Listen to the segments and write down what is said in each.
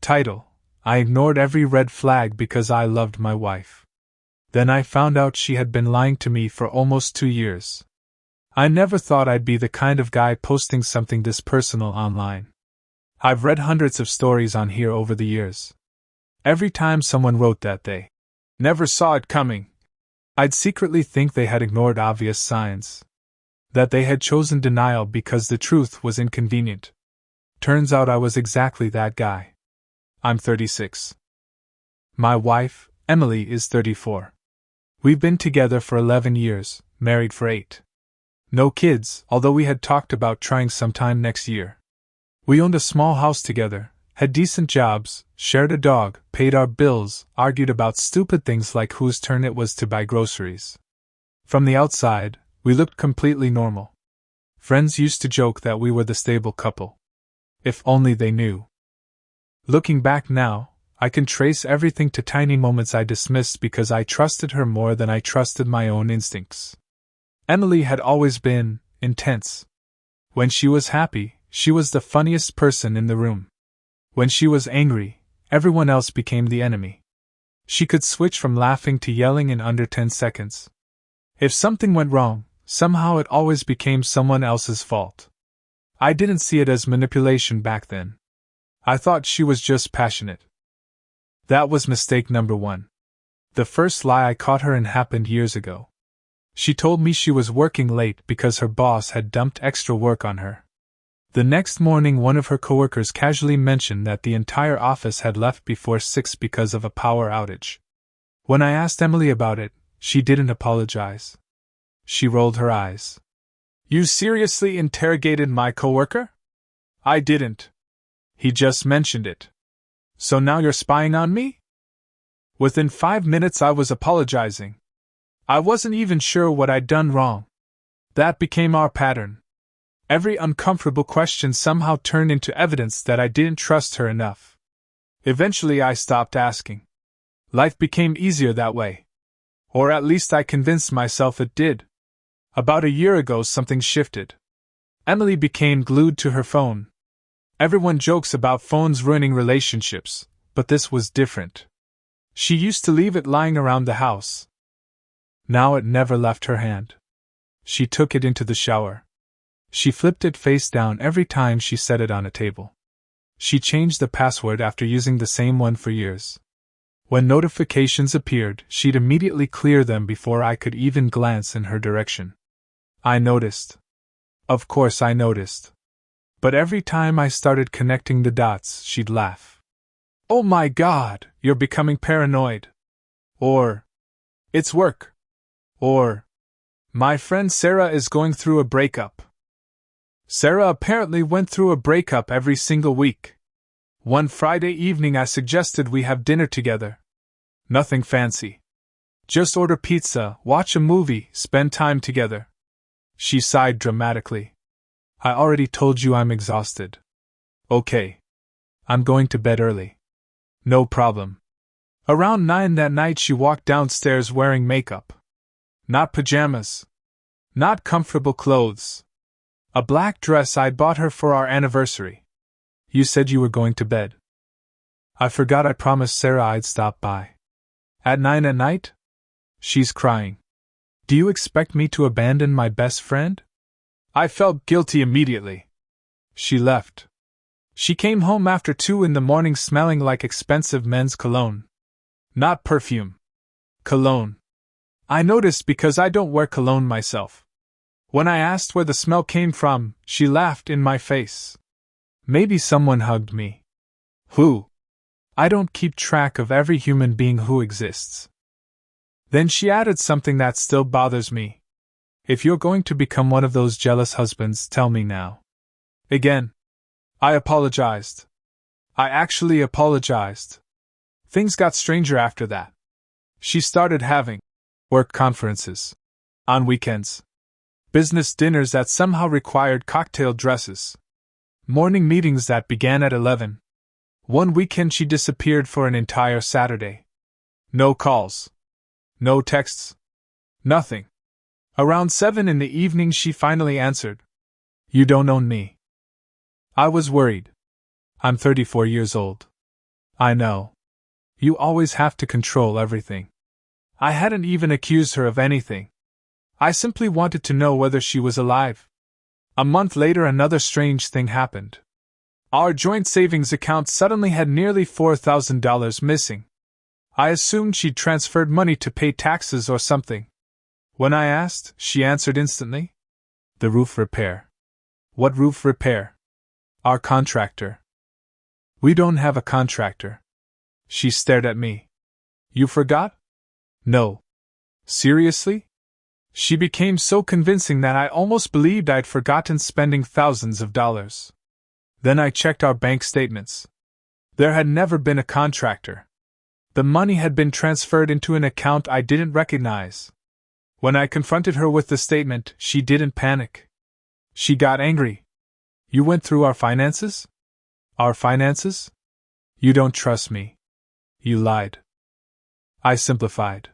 title, I ignored every red flag because I loved my wife. Then I found out she had been lying to me for almost 2 years. I never thought I'd be the kind of guy posting something this personal online. I've read hundreds of stories on here over the years. Every time someone wrote that they never saw it coming, I'd secretly think they had ignored obvious signs. That they had chosen denial because the truth was inconvenient. Turns out I was exactly that guy. I'm 36. My wife, Emily, is 34. We've been together for 11 years, married for 8. No kids, although we had talked about trying sometime next year. We owned a small house together, had decent jobs, shared a dog, paid our bills, argued about stupid things like whose turn it was to buy groceries. From the outside, we looked completely normal. Friends used to joke that we were the stable couple. If only they knew. Looking back now, I can trace everything to tiny moments I dismissed because I trusted her more than I trusted my own instincts. Emily had always been intense. When she was happy, she was the funniest person in the room. When she was angry, everyone else became the enemy. She could switch from laughing to yelling in under 10 seconds. If something went wrong, somehow it always became someone else's fault. I didn't see it as manipulation back then. I thought she was just passionate. That was mistake number 1. The first lie I caught her in happened years ago. She told me she was working late because her boss had dumped extra work on her. The next morning, one of her coworkers casually mentioned that the entire office had left before 6 because of a power outage. When I asked Emily about it, she didn't apologize. She rolled her eyes. You seriously interrogated my coworker? I didn't. He just mentioned it. So now you're spying on me? Within 5 minutes I was apologizing. I wasn't even sure what I'd done wrong. That became our pattern. Every uncomfortable question somehow turned into evidence that I didn't trust her enough. Eventually I stopped asking. Life became easier that way. Or at least I convinced myself it did. About a year ago something shifted. Emily became glued to her phone. Everyone jokes about phones ruining relationships, but this was different. She used to leave it lying around the house. Now it never left her hand. She took it into the shower. She flipped it face down every time she set it on a table. She changed the password after using the same one for years. When notifications appeared, she'd immediately clear them before I could even glance in her direction. I noticed. Of course I noticed. But every time I started connecting the dots, she'd laugh. Oh my God, you're becoming paranoid. Or, it's work. Or, my friend Sarah is going through a breakup. Sarah apparently went through a breakup every single week. One Friday evening I suggested we have dinner together. Nothing fancy. Just order pizza, watch a movie, spend time together. She sighed dramatically. I already told you I'm exhausted. Okay. I'm going to bed early. No problem. Around 9 that night she walked downstairs wearing makeup. Not pajamas. Not comfortable clothes. A black dress I'd bought her for our anniversary. You said you were going to bed. I forgot I promised Sarah I'd stop by. At 9 at night? She's crying. Do you expect me to abandon my best friend? I felt guilty immediately. She left. She came home after 2 in the morning smelling like expensive men's cologne. Not perfume. Cologne. I noticed because I don't wear cologne myself. When I asked where the smell came from, she laughed in my face. Maybe someone hugged me. Who? I don't keep track of every human being who exists. Then she added something that still bothers me. If you're going to become one of those jealous husbands, tell me now. Again. I apologized. I actually apologized. Things got stranger after that. She started having work conferences on weekends, business dinners that somehow required cocktail dresses, morning meetings that began at 11. One weekend she disappeared for an entire Saturday. No calls. No texts. Nothing. Around 7 in the evening she finally answered. You don't own me. I was worried. I'm 34 years old. I know. You always have to control everything. I hadn't even accused her of anything. I simply wanted to know whether she was alive. A month later, another strange thing happened. Our joint savings account suddenly had nearly $4,000 missing. I assumed she'd transferred money to pay taxes or something. When I asked, she answered instantly. The roof repair. What roof repair? Our contractor. We don't have a contractor. She stared at me. You forgot? No. Seriously? She became so convincing that I almost believed I'd forgotten spending thousands of dollars. Then I checked our bank statements. There had never been a contractor. The money had been transferred into an account I didn't recognize. When I confronted her with the statement, she didn't panic. She got angry. You went through our finances? Our finances? You don't trust me. You lied. I simplified.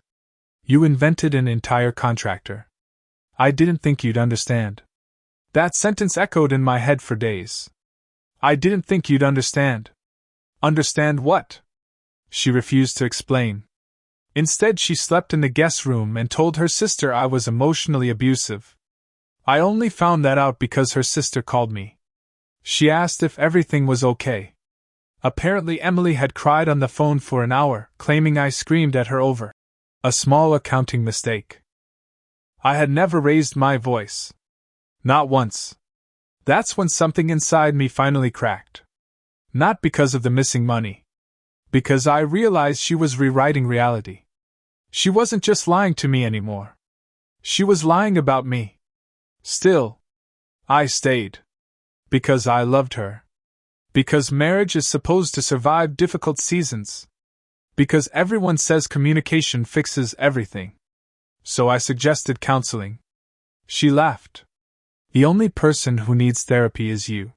You invented an entire contractor. I didn't think you'd understand. That sentence echoed in my head for days. I didn't think you'd understand. Understand what? She refused to explain. Instead, she slept in the guest room and told her sister I was emotionally abusive. I only found that out because her sister called me. She asked if everything was okay. Apparently, Emily had cried on the phone for an hour, claiming I screamed at her over a small accounting mistake. I had never raised my voice. Not once. That's when something inside me finally cracked. Not because of the missing money. Because I realized she was rewriting reality. She wasn't just lying to me anymore. She was lying about me. Still, I stayed. Because I loved her. Because marriage is supposed to survive difficult seasons. Because everyone says communication fixes everything. So I suggested counseling. She laughed. The only person who needs therapy is you.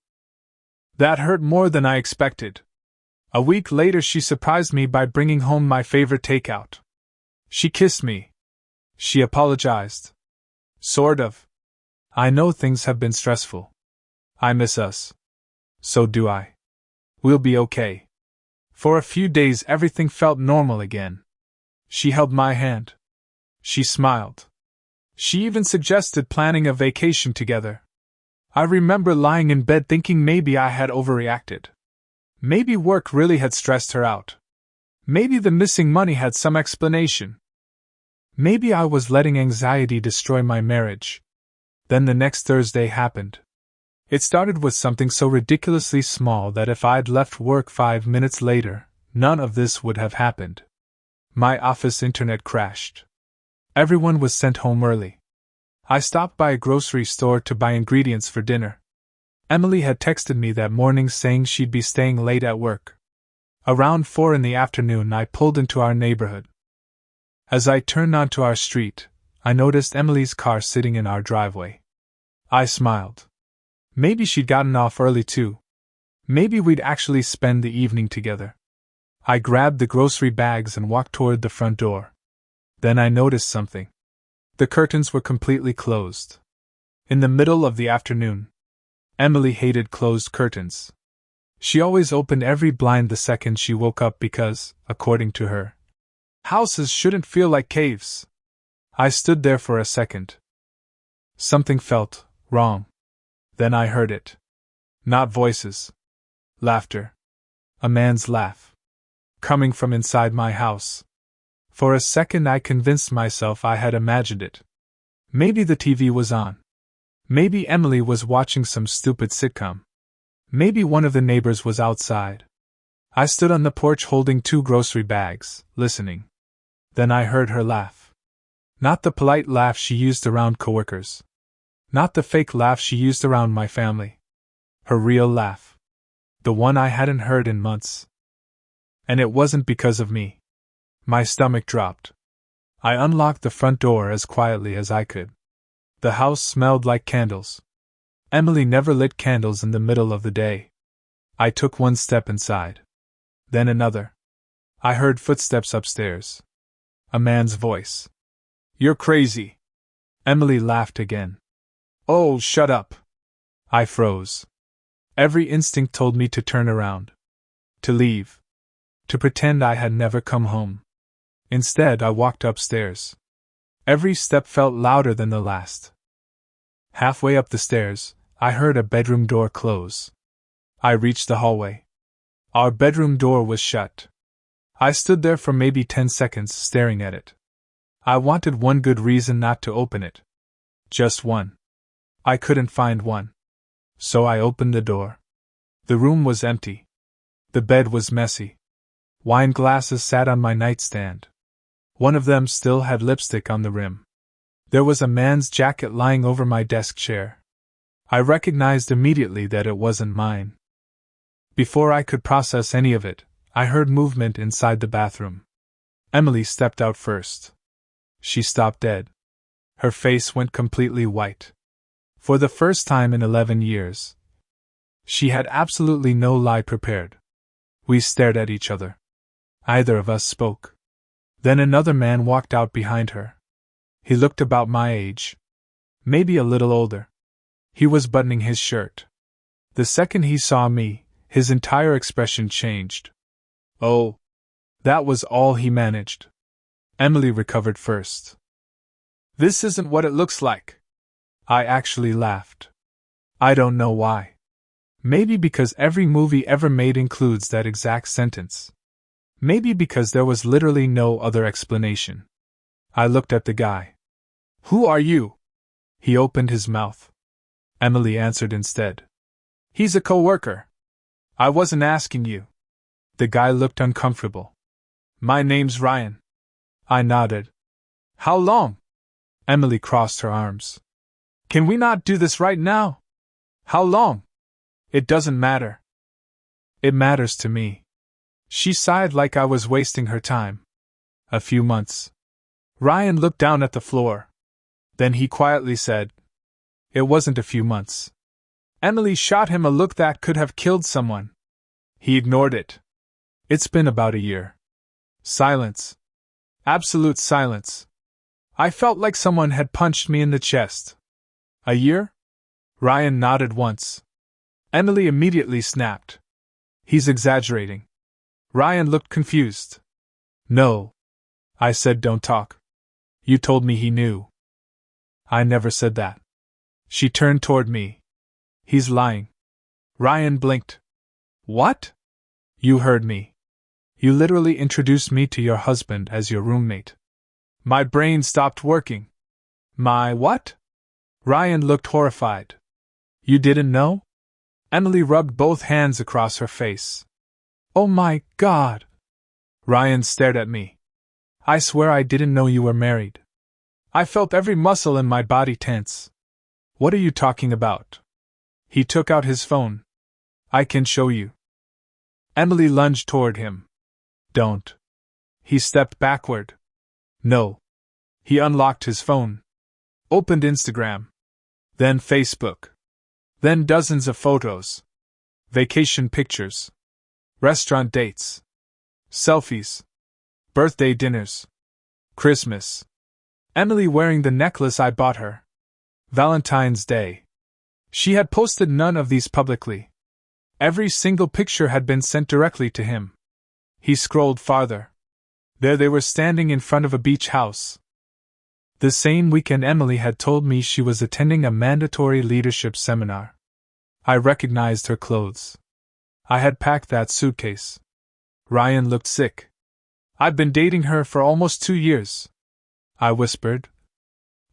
That hurt more than I expected. A week later, she surprised me by bringing home my favorite takeout. She kissed me. She apologized. Sort of. I know things have been stressful. I miss us. So do I. We'll be okay. For a few days, everything felt normal again. She held my hand. She smiled. She even suggested planning a vacation together. I remember lying in bed thinking maybe I had overreacted. Maybe work really had stressed her out. Maybe the missing money had some explanation. Maybe I was letting anxiety destroy my marriage. Then the next Thursday happened. It started with something so ridiculously small that if I'd left work 5 minutes later, none of this would have happened. My office internet crashed. Everyone was sent home early. I stopped by a grocery store to buy ingredients for dinner. Emily had texted me that morning saying she'd be staying late at work. Around 4 in the afternoon, I pulled into our neighborhood. As I turned onto our street, I noticed Emily's car sitting in our driveway. I smiled. Maybe she'd gotten off early too. Maybe we'd actually spend the evening together. I grabbed the grocery bags and walked toward the front door. Then I noticed something. The curtains were completely closed. In the middle of the afternoon. Emily hated closed curtains. She always opened every blind the second she woke up because, according to her, houses shouldn't feel like caves. I stood there for a second. Something felt wrong. Then I heard it. Not voices. Laughter. A man's laugh. Coming from inside my house. For a second I convinced myself I had imagined it. Maybe the TV was on. Maybe Emily was watching some stupid sitcom. Maybe one of the neighbors was outside. I stood on the porch holding 2 grocery bags, listening. Then I heard her laugh. Not the polite laugh she used around coworkers. Not the fake laugh she used around my family. Her real laugh. The one I hadn't heard in months. And it wasn't because of me. My stomach dropped. I unlocked the front door as quietly as I could. The house smelled like candles. Emily never lit candles in the middle of the day. I took 1 step inside. Then another. I heard footsteps upstairs. A man's voice. You're crazy. Emily laughed again. Oh, shut up. I froze. Every instinct told me to turn around. To leave. to pretend I had never come home. Instead, I walked upstairs. Every step felt louder than the last. Halfway up the stairs, I heard a bedroom door close. I reached the hallway. Our bedroom door was shut. I stood there for maybe 10 seconds staring at it. I wanted one good reason not to open it. Just one. I couldn't find one. So I opened the door. The room was empty. The bed was messy. Wine glasses sat on my nightstand. One of them still had lipstick on the rim. There was a man's jacket lying over my desk chair. I recognized immediately that it wasn't mine. Before I could process any of it, I heard movement inside the bathroom. Emily stepped out first. She stopped dead. Her face went completely white. For the first time in 11 years. She had absolutely no lie prepared. We stared at each other. Neither of us spoke. Then another man walked out behind her. He looked about my age. Maybe a little older. He was buttoning his shirt. The second he saw me, his entire expression changed. Oh. That was all he managed. Emily recovered first. This isn't what it looks like. I actually laughed. I don't know why. Maybe because every movie ever made includes that exact sentence. Maybe because there was literally no other explanation. I looked at the guy. Who are you? He opened his mouth. Emily answered instead. He's a coworker. I wasn't asking you. The guy looked uncomfortable. My name's Ryan. I nodded. How long? Emily crossed her arms. Can we not do this right now? How long? It doesn't matter. It matters to me. She sighed like I was wasting her time. A few months. Ryan looked down at the floor. Then he quietly said, It wasn't a few months. Emily shot him a look that could have killed someone. He ignored it. It's been about a year. Silence. Absolute silence. I felt like someone had punched me in the chest. A year? Ryan nodded once. Emily immediately snapped. He's exaggerating. Ryan looked confused. No. I said don't talk. You told me he knew. I never said that. She turned toward me. He's lying. Ryan blinked. What? You heard me. You literally introduced me to your husband as your roommate. My brain stopped working. My what? Ryan looked horrified. You didn't know? Emily rubbed both hands across her face. Oh my God! Ryan stared at me. I swear I didn't know you were married. I felt every muscle in my body tense. What are you talking about? He took out his phone. I can show you. Emily lunged toward him. Don't. He stepped backward. No. He unlocked his phone. Opened Instagram. Then Facebook. Then dozens of photos. Vacation pictures. Restaurant dates. Selfies. Birthday dinners. Christmas. Emily wearing the necklace I bought her. Valentine's Day. She had posted none of these publicly. Every single picture had been sent directly to him. He scrolled farther. There they were standing in front of a beach house. The same weekend Emily had told me she was attending a mandatory leadership seminar. I recognized her clothes. I had packed that suitcase. Ryan looked sick. I've been dating her for almost 2 years. I whispered.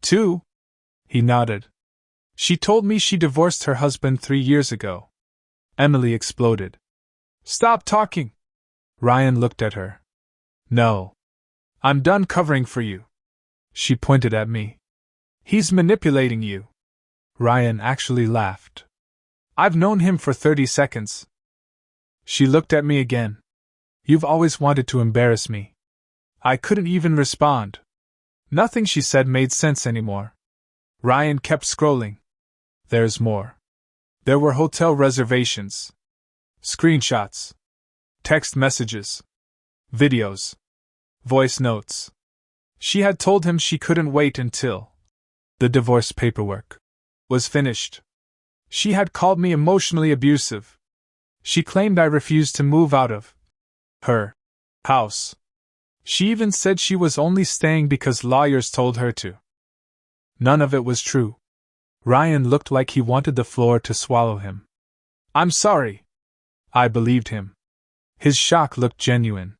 2? He nodded. She told me she divorced her husband 3 years ago. Emily exploded. Stop talking! Ryan looked at her. No. I'm done covering for you. She pointed at me. He's manipulating you. Ryan actually laughed. I've known him for 30 seconds. She looked at me again. You've always wanted to embarrass me. I couldn't even respond. Nothing she said made sense anymore. Ryan kept scrolling. There's more. There were hotel reservations. Screenshots. Text messages. Videos. Voice notes. She had told him she couldn't wait until the divorce paperwork was finished. She had called me emotionally abusive. She claimed I refused to move out of her house. She even said she was only staying because lawyers told her to. None of it was true. Ryan looked like he wanted the floor to swallow him. I'm sorry. I believed him. His shock looked genuine.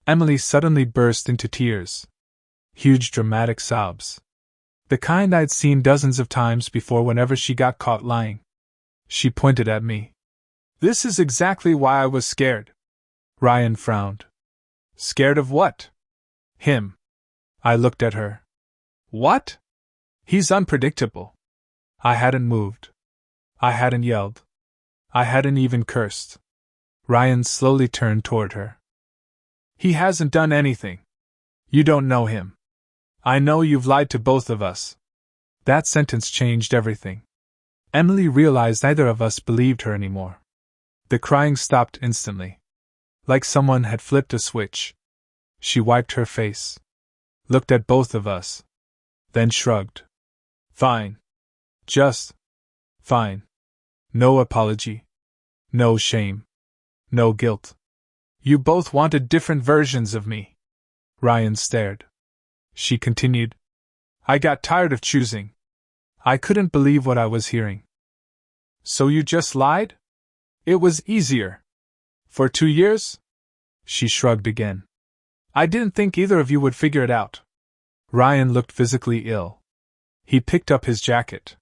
Emily suddenly burst into tears. Huge dramatic sobs. The kind I'd seen dozens of times before whenever she got caught lying. She pointed at me. This is exactly why I was scared. Ryan frowned. Scared of what? Him. I looked at her. What? He's unpredictable. I hadn't moved. I hadn't yelled. I hadn't even cursed. Ryan slowly turned toward her. He hasn't done anything. You don't know him. I know you've lied to both of us. That sentence changed everything. Emily realized neither of us believed her anymore. The crying stopped instantly. Like someone had flipped a switch. She wiped her face. Looked at both of us. Then shrugged. Fine. Just. Fine. No apology. No shame. No guilt. You both wanted different versions of me. Ryan stared. She continued. I got tired of choosing. I couldn't believe what I was hearing. So you just lied? It was easier. For 2 years? She shrugged again. I didn't think either of you would figure it out. Ryan looked physically ill. He picked up his jacket.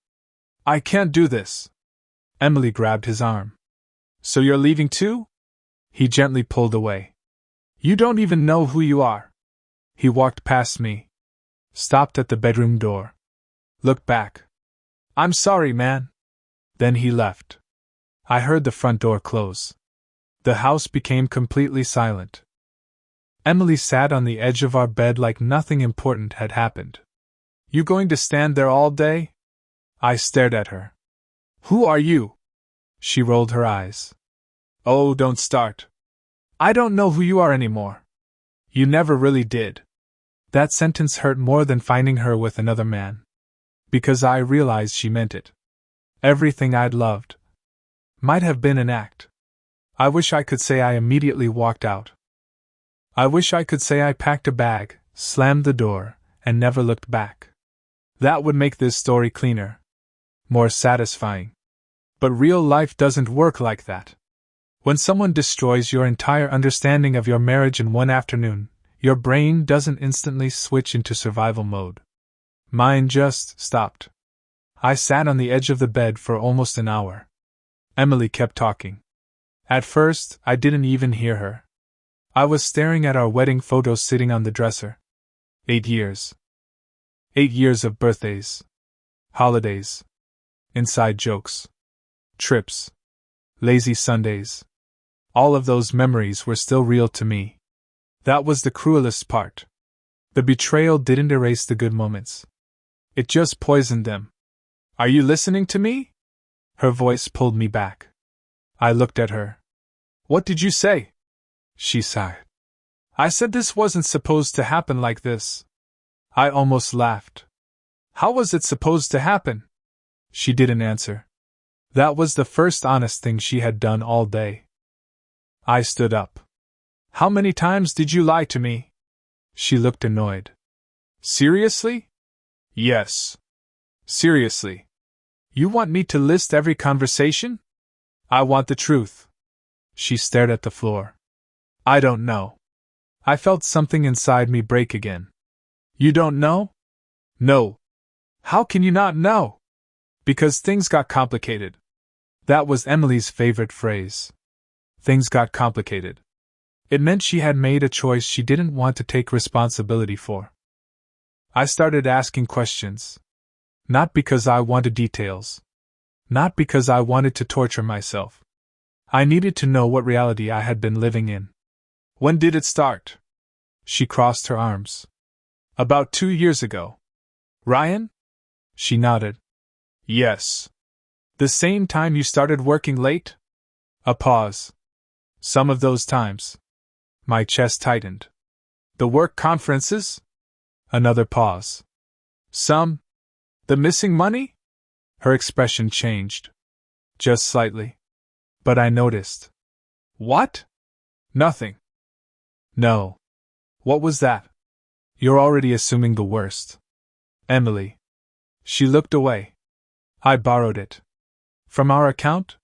I can't do this. Emily grabbed his arm. So you're leaving too? He gently pulled away. You don't even know who you are. He walked past me. Stopped at the bedroom door. Looked back. I'm sorry, man. Then he left. I heard the front door close. The house became completely silent. Emily sat on the edge of our bed like nothing important had happened. You going to stand there all day? I stared at her. Who are you? She rolled her eyes. Oh, don't start. I don't know who you are anymore. You never really did. That sentence hurt more than finding her with another man. Because I realized she meant it. Everything I'd loved might have been an act. I wish I could say I immediately walked out. I wish I could say I packed a bag, slammed the door, and never looked back. That would make this story cleaner. More satisfying. But real life doesn't work like that. When someone destroys your entire understanding of your marriage in one afternoon, your brain doesn't instantly switch into survival mode. Mine just stopped. I sat on the edge of the bed for almost an hour. Emily kept talking. At first, I didn't even hear her. I was staring at our wedding photos sitting on the dresser. 8 years. 8 years of birthdays. Holidays. Inside jokes. Trips. Lazy Sundays. All of those memories were still real to me. That was the cruelest part. The betrayal didn't erase the good moments. It just poisoned them. Are you listening to me? Her voice pulled me back. I looked at her. What did you say? She sighed. I said this wasn't supposed to happen like this. I almost laughed. How was it supposed to happen? She didn't answer. That was the first honest thing she had done all day. I stood up. How many times did you lie to me? She looked annoyed. Seriously? Yes. Seriously. You want me to list every conversation? I want the truth. She stared at the floor. I don't know. I felt something inside me break again. You don't know? No. How can you not know? Because things got complicated. That was Emily's favorite phrase. Things got complicated. It meant she had made a choice she didn't want to take responsibility for. I started asking questions. Not because I wanted details. Not because I wanted to torture myself. I needed to know what reality I had been living in. When did it start? She crossed her arms. About 2 years ago. Ryan? She nodded. Yes. The same time you started working late? A pause. Some of those times. My chest tightened. The work conferences? Another pause. Some? The missing money? Her expression changed. Just slightly. But I noticed. What? Nothing. No. What was that? You're already assuming the worst. Emily. She looked away. I borrowed it. From our account?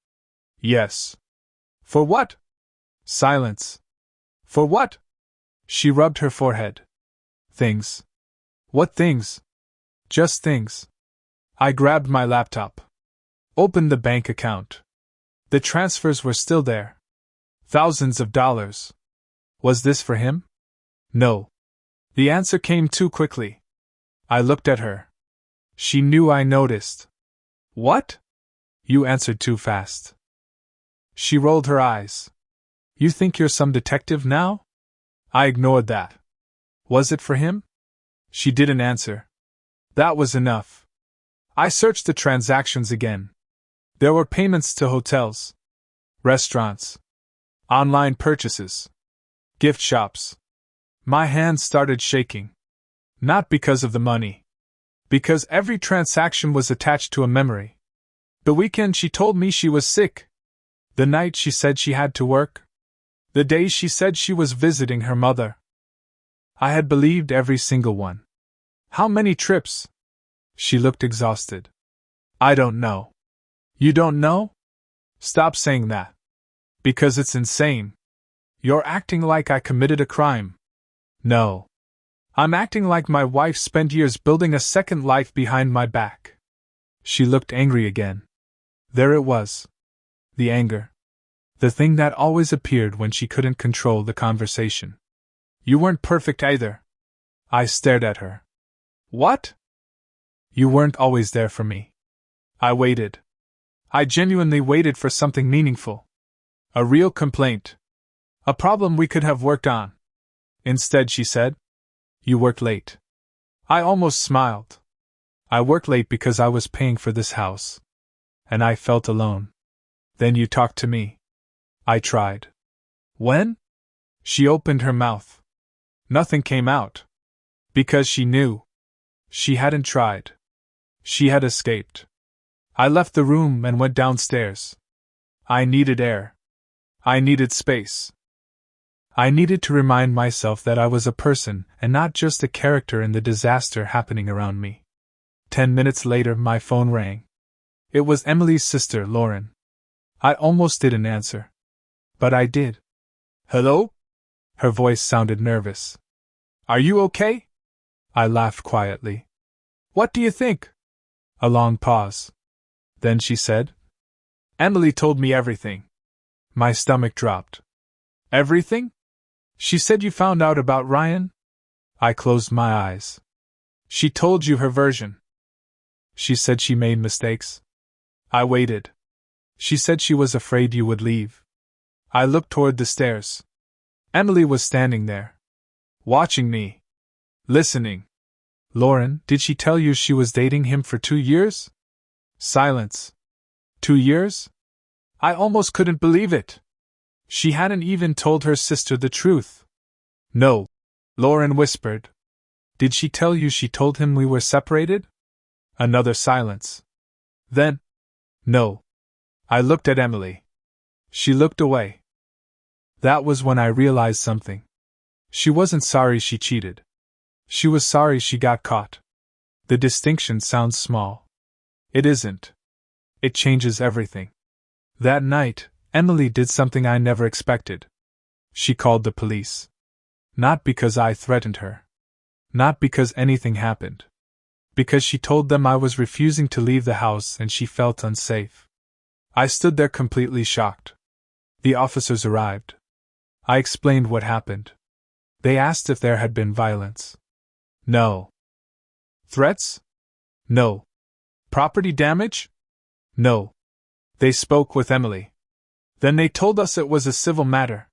Yes. For what? Silence. For what? She rubbed her forehead. Things. What things? Just things. I grabbed my laptop. Opened the bank account. The transfers were still there. Thousands of dollars. Was this for him? No. The answer came too quickly. I looked at her. She knew I noticed. What? You answered too fast. She rolled her eyes. You think you're some detective now? I ignored that. Was it for him? She didn't answer. That was enough. I searched the transactions again. There were payments to hotels, restaurants, online purchases, gift shops. My hands started shaking. Not because of the money. Because every transaction was attached to a memory. The weekend she told me she was sick. The night she said she had to work. The day she said she was visiting her mother. I had believed every single one. How many trips? She looked exhausted. I don't know. You don't know? Stop saying that. Because it's insane. You're acting like I committed a crime. No. I'm acting like my wife spent years building a second life behind my back. She looked angry again. There it was. The anger. The thing that always appeared when she couldn't control the conversation. You weren't perfect either. I stared at her. What? You weren't always there for me. I waited. I genuinely waited for something meaningful. A real complaint. A problem we could have worked on. Instead, she said, you worked late. I almost smiled. I worked late because I was paying for this house. And I felt alone. Then you talked to me. I tried. When? She opened her mouth. Nothing came out. Because she knew. She hadn't tried. She had escaped. I left the room and went downstairs. I needed air. I needed space. I needed to remind myself that I was a person and not just a character in the disaster happening around me. 10 minutes later, my phone rang. It was Emily's sister, Lauren. I almost didn't answer. But I did. Hello? Her voice sounded nervous. Are you okay? I laughed quietly. What do you think? A long pause. Then she said, Emily told me everything. My stomach dropped. Everything? She said you found out about Ryan? I closed my eyes. She told you her version. She said she made mistakes. I waited. She said she was afraid you would leave. I looked toward the stairs. Emily was standing there. Watching me. Listening. Lauren, did she tell you she was dating him for 2 years? Silence. 2 years? I almost couldn't believe it. She hadn't even told her sister the truth. No, Lauren whispered. Did she tell you she told him we were separated? Another silence. Then, no. I looked at Emily. She looked away. That was when I realized something. She wasn't sorry she cheated. She was sorry she got caught. The distinction sounds small. It isn't. It changes everything. That night, Emily did something I never expected. She called the police. Not because I threatened her. Not because anything happened. Because she told them I was refusing to leave the house and she felt unsafe. I stood there completely shocked. The officers arrived. I explained what happened. They asked if there had been violence. No. Threats? No. Property damage? No. They spoke with Emily. Then they told us it was a civil matter.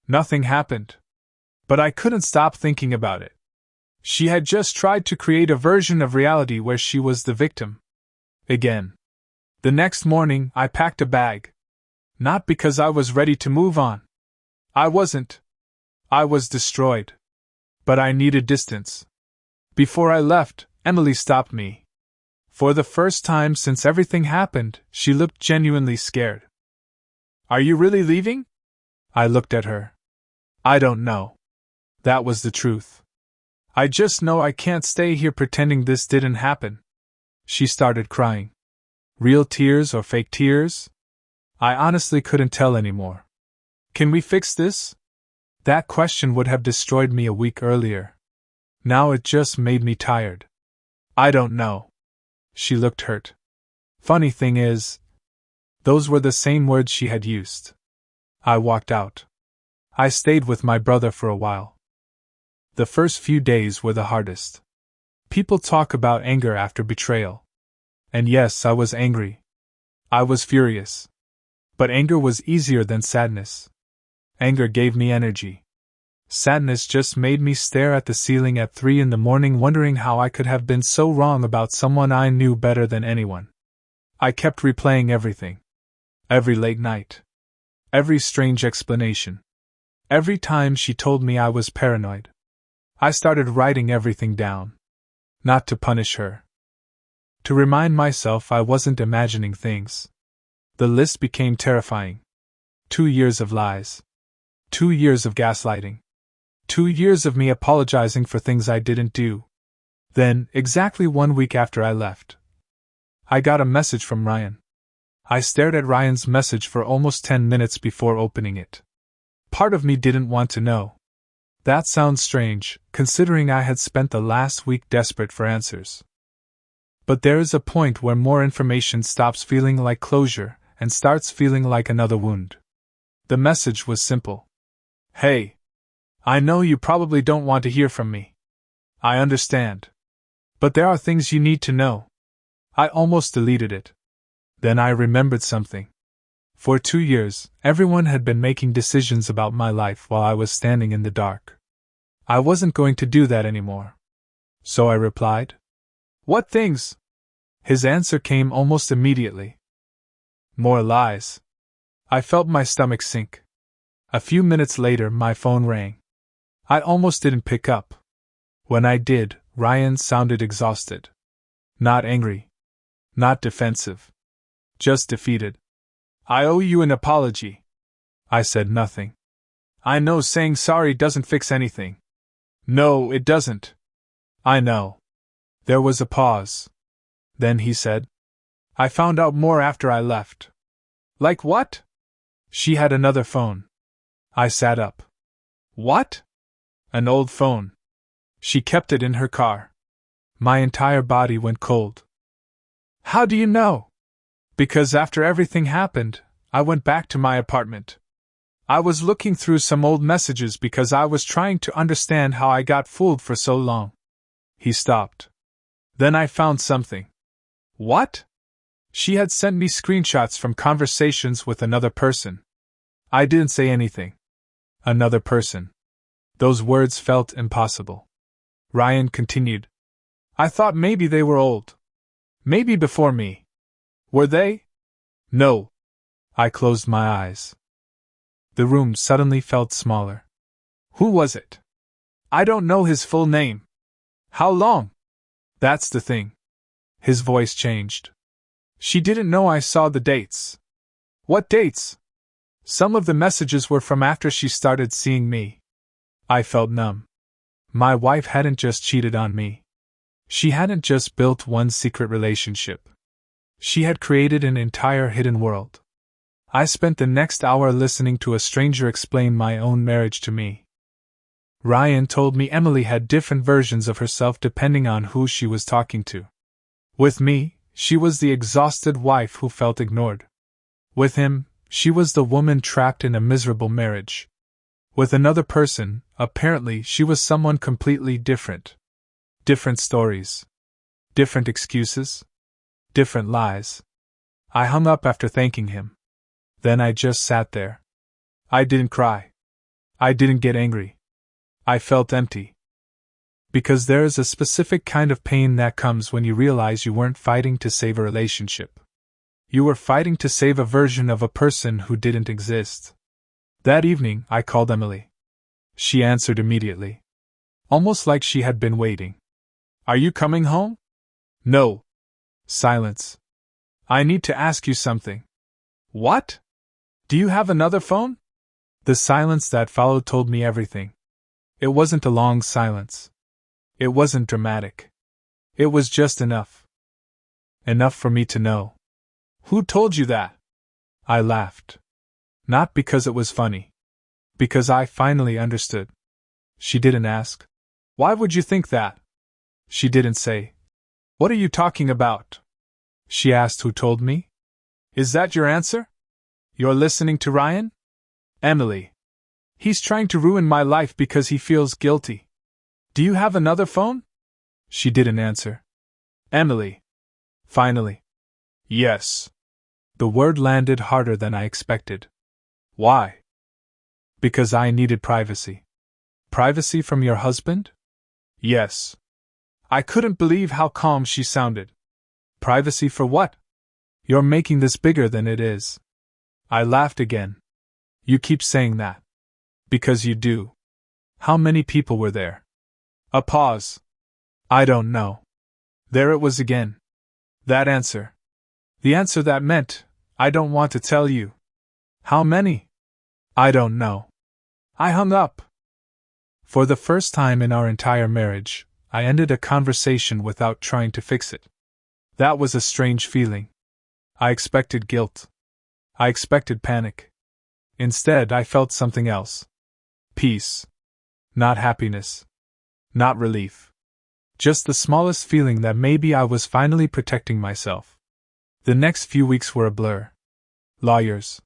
Nothing happened. But I couldn't stop thinking about it. She had just tried to create a version of reality where she was the victim. Again. The next morning, I packed a bag. Not because I was ready to move on. I wasn't. I was destroyed. But I needed distance. Before I left, Emily stopped me. For the first time since everything happened, she looked genuinely scared. Are you really leaving? I looked at her. I don't know. That was the truth. I just know I can't stay here pretending this didn't happen. She started crying. Real tears or fake tears? I honestly couldn't tell anymore. Can we fix this? That question would have destroyed me a week earlier. Now it just made me tired. I don't know. She looked hurt. Funny thing is, those were the same words she had used. I walked out. I stayed with my brother for a while. The first few days were the hardest. People talk about anger after betrayal. And yes, I was angry. I was furious. But anger was easier than sadness. Anger gave me energy. Sadness just made me stare at the ceiling at 3 in the morning wondering how I could have been so wrong about someone I knew better than anyone. I kept replaying everything. Every late night. Every strange explanation. Every time she told me I was paranoid. I started writing everything down. Not to punish her. To remind myself I wasn't imagining things. The list became terrifying. 2 years of lies. 2 years of gaslighting. 2 years of me apologizing for things I didn't do. Then, exactly 1 week after I left, I got a message from Ryan. I stared at Ryan's message for almost 10 minutes before opening it. Part of me didn't want to know. That sounds strange, considering I had spent the last week desperate for answers. But there is a point where more information stops feeling like closure and starts feeling like another wound. The message was simple. Hey. I know you probably don't want to hear from me. I understand. But there are things you need to know. I almost deleted it. Then I remembered something. For 2 years, everyone had been making decisions about my life while I was standing in the dark. I wasn't going to do that anymore. So I replied. What things? His answer came almost immediately. More lies. I felt my stomach sink. A few minutes later, my phone rang. I almost didn't pick up. When I did, Ryan sounded exhausted. Not angry. Not defensive. Just defeated. I owe you an apology. I said nothing. I know saying sorry doesn't fix anything. No, it doesn't. I know. There was a pause. Then he said, I found out more after I left. Like what? She had another phone. I sat up. What? An old phone. She kept it in her car. My entire body went cold. How do you know? Because after everything happened, I went back to my apartment. I was looking through some old messages because I was trying to understand how I got fooled for so long. He stopped. Then I found something. What? She had sent me screenshots from conversations with another person. I didn't say anything. Another person. Those words felt impossible. Ryan continued. I thought maybe they were old. Maybe before me. Were they? No. I closed my eyes. The room suddenly felt smaller. Who was it? I don't know his full name. How long? That's the thing. His voice changed. She didn't know I saw the dates. What dates? Some of the messages were from after she started seeing me. I felt numb. My wife hadn't just cheated on me. She hadn't just built one secret relationship. She had created an entire hidden world. I spent the next hour listening to a stranger explain my own marriage to me. Ryan told me Emily had different versions of herself depending on who she was talking to. With me, she was the exhausted wife who felt ignored. With him, she was the woman trapped in a miserable marriage. With another person, apparently she was someone completely different. Different stories. Different excuses. Different lies. I hung up after thanking him. Then I just sat there. I didn't cry. I didn't get angry. I felt empty. Because there is a specific kind of pain that comes when you realize you weren't fighting to save a relationship. You were fighting to save a version of a person who didn't exist. That evening, I called Emily. She answered immediately. Almost like she had been waiting. Are you coming home? No. Silence. I need to ask you something. What? Do you have another phone? The silence that followed told me everything. It wasn't a long silence. It wasn't dramatic. It was just enough. Enough for me to know. Who told you that? I laughed. Not because it was funny. Because I finally understood. She didn't ask. Why would you think that? She didn't say. What are you talking about? She asked who told me. Is that your answer? You're listening to Ryan? Emily. He's trying to ruin my life because he feels guilty. Do you have another phone? She didn't answer. Emily. Finally. Yes. The word landed harder than I expected. Why? Because I needed privacy. Privacy from your husband? Yes. I couldn't believe how calm she sounded. Privacy for what? You're making this bigger than it is. I laughed again. You keep saying that. Because you do. How many people were there? A pause. I don't know. There it was again. That answer. The answer that meant, I don't want to tell you. How many? I don't know. I hung up. For the first time in our entire marriage, I ended a conversation without trying to fix it. That was a strange feeling. I expected guilt. I expected panic. Instead, I felt something else. Peace. Not happiness. Not relief. Just the smallest feeling that maybe I was finally protecting myself. The next few weeks were a blur. Lawyers.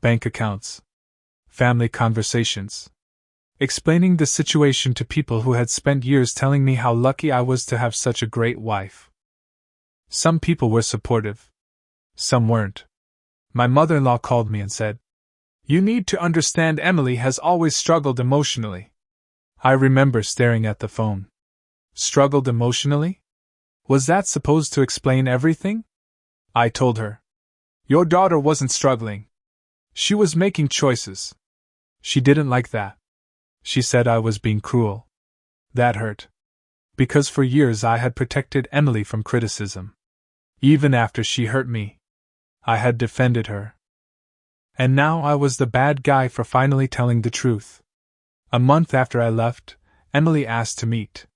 Bank accounts. Family conversations. Explaining the situation to people who had spent years telling me how lucky I was to have such a great wife. Some people were supportive. Some weren't. My mother-in-law called me and said, "You need to understand Emily has always struggled emotionally." I remember staring at the phone. Struggled emotionally? Was that supposed to explain everything? I told her. Your daughter wasn't struggling. She was making choices. She didn't like that. She said I was being cruel. That hurt. Because for years I had protected Emily from criticism. Even after she hurt me, I had defended her. And now I was the bad guy for finally telling the truth. A month after I left, Emily asked to meet.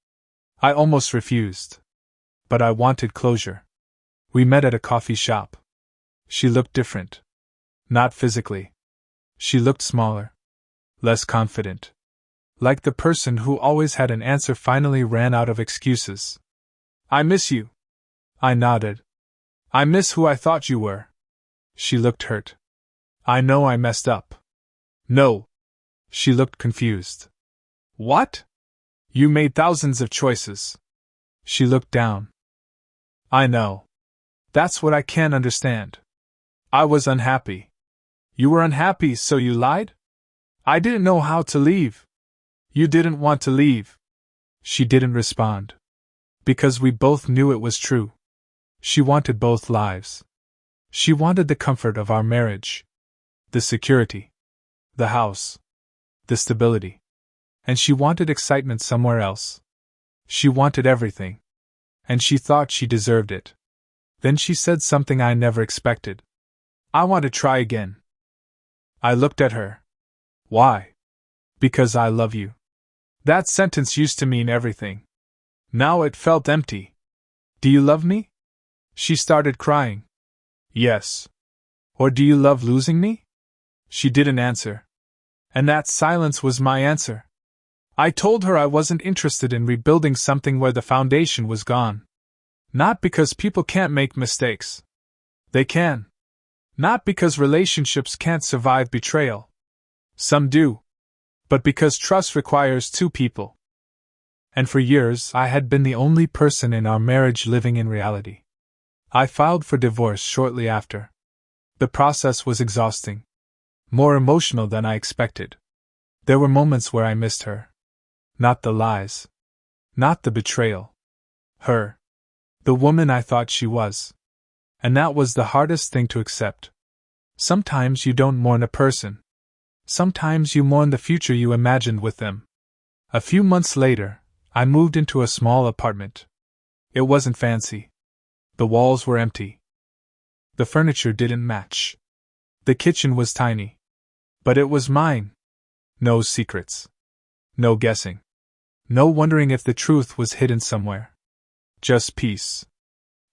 I almost refused. But I wanted closure. We met at a coffee shop. She looked different. Not physically. She looked smaller. Less confident. Like the person who always had an answer finally ran out of excuses. I miss you. I nodded. I miss who I thought you were. She looked hurt. I know I messed up. No. She looked confused. What? You made thousands of choices. She looked down. I know. That's what I can't understand. I was unhappy. You were unhappy, so you lied? I didn't know how to leave. You didn't want to leave. She didn't respond. Because we both knew it was true. She wanted both lives. She wanted the comfort of our marriage. The security. The house. The stability. And she wanted excitement somewhere else. She wanted everything. And she thought she deserved it. Then she said something I never expected. I want to try again. I looked at her. Why? Because I love you. That sentence used to mean everything. Now it felt empty. Do you love me? She started crying. Yes. Or do you love losing me? She didn't answer. And that silence was my answer. I told her I wasn't interested in rebuilding something where the foundation was gone. Not because people can't make mistakes. They can. Not because relationships can't survive betrayal. Some do. But because trust requires two people. And for years I had been the only person in our marriage living in reality. I filed for divorce shortly after. The process was exhausting. More emotional than I expected. There were moments where I missed her. Not the lies. Not the betrayal. Her. The woman I thought she was. And that was the hardest thing to accept. Sometimes you don't mourn a person. Sometimes you mourn the future you imagined with them. A few months later, I moved into a small apartment. It wasn't fancy. The walls were empty. The furniture didn't match. The kitchen was tiny. But it was mine. No secrets. No guessing. No wondering if the truth was hidden somewhere. Just peace.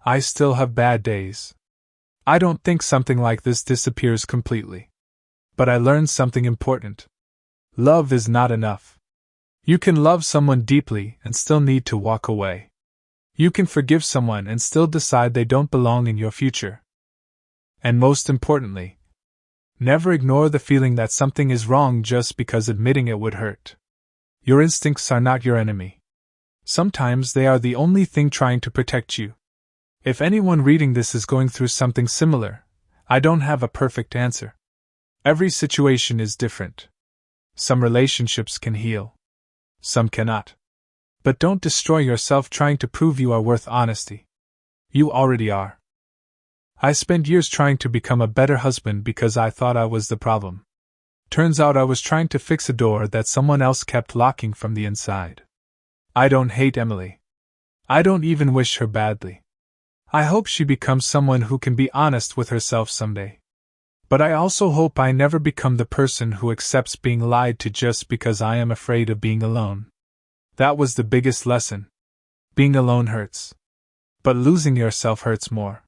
I still have bad days. I don't think something like this disappears completely. But I learned something important. Love is not enough. You can love someone deeply and still need to walk away. You can forgive someone and still decide they don't belong in your future. And most importantly, never ignore the feeling that something is wrong just because admitting it would hurt. Your instincts are not your enemy. Sometimes they are the only thing trying to protect you. If anyone reading this is going through something similar, I don't have a perfect answer. Every situation is different. Some relationships can heal. Some cannot. But don't destroy yourself trying to prove you are worth honesty. You already are. I spent years trying to become a better husband because I thought I was the problem. Turns out I was trying to fix a door that someone else kept locking from the inside. I don't hate Emily. I don't even wish her badly. I hope she becomes someone who can be honest with herself someday. But I also hope I never become the person who accepts being lied to just because I am afraid of being alone. That was the biggest lesson. Being alone hurts. But losing yourself hurts more.